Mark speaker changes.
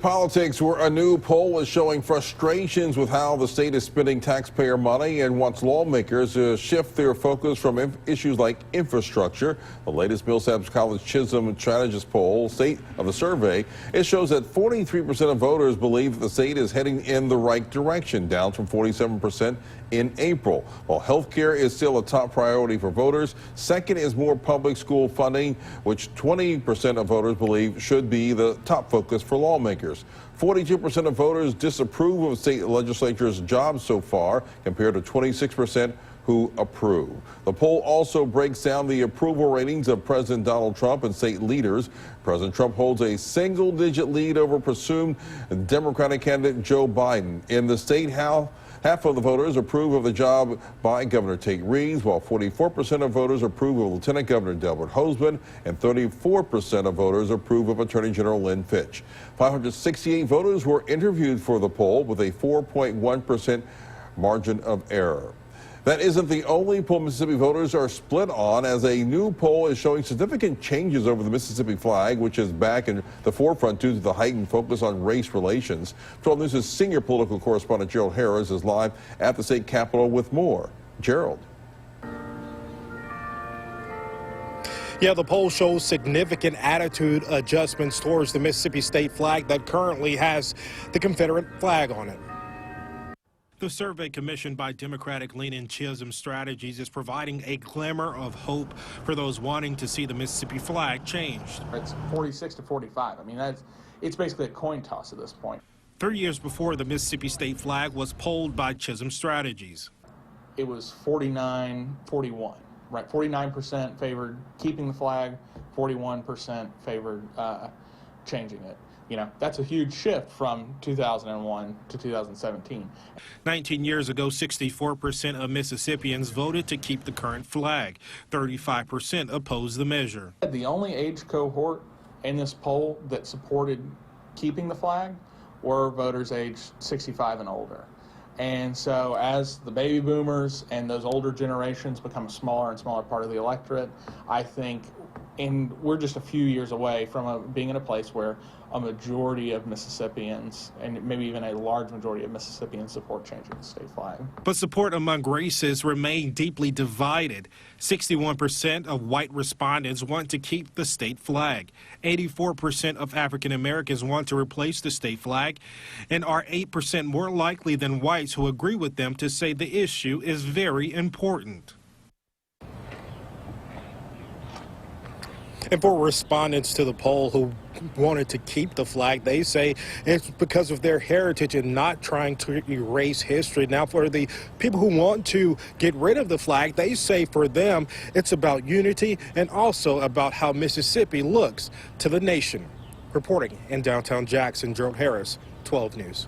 Speaker 1: politics, where a new poll is showing frustrations with how the state is spending taxpayer money and wants lawmakers to shift their focus from issues like infrastructure. The latest Millsaps College Chisholm Strategist poll, State of the Survey, it shows that 43% of voters believe that the state is heading in the right direction, down from 47% in April. While health care is still a top priority for voters, second is more public school funding, which 20% of voters believe should be the top focus for lawmakers. 42% of voters disapprove of state legislature's jobs so far, compared to 26% who approve. The poll also breaks down the approval ratings of President Donald Trump and state leaders. President Trump holds a single-digit lead over presumed Democratic candidate Joe Biden. In the state House, half of the voters approve of the job by Governor Tate Reeves, while 44% of voters approve of Lieutenant Governor Delbert Hosemann, and 34% of voters approve of Attorney General Lynn Fitch. 568 voters were interviewed for the poll, with a 4.1% margin of error. That isn't the only poll Mississippi voters are split on, as a new poll is showing significant changes over the Mississippi flag, which is back in the forefront due to the heightened focus on race relations. 12 News' senior political correspondent Gerald Harris is live at the state capitol with more. Gerald.
Speaker 2: Yeah, the poll shows significant attitude adjustments towards the Mississippi state flag that currently has the Confederate flag on it. The survey commissioned by Democratic-leaning Chisholm Strategies is providing a glimmer of hope for those wanting to see the Mississippi flag changed.
Speaker 3: It's 46 to 45. I mean, it's basically a coin toss at this point.
Speaker 2: 3 years before, the Mississippi state flag was polled by Chisholm Strategies.
Speaker 3: It was 49-41, right? 49% favored keeping the flag, 41% favored changing it. You know, that's a huge shift from 2001 to 2017.
Speaker 2: 19 years ago, 64% of Mississippians voted to keep the current flag. 35% opposed the measure.
Speaker 3: The only age cohort in this poll that supported keeping the flag were voters aged 65 and older. And so as the baby boomers and those older generations become a smaller and smaller part of the electorate, I think, and we're just a few years away from being in a place where a majority of Mississippians, and maybe even a large majority of Mississippians, support changing the state flag.
Speaker 2: But support among races remain deeply divided. 61% of white respondents want to keep the state flag. 84% of African Americans want to replace the state flag, and are 8% more likely than whites who agree with them to say the issue is very important. And for respondents to the poll who wanted to keep the flag, they say it's because of their heritage and not trying to erase history. Now, for the people who want to get rid of the flag, they say for them it's about unity and also about how Mississippi looks to the nation. Reporting in downtown Jackson, Gerald Harris, 12 News.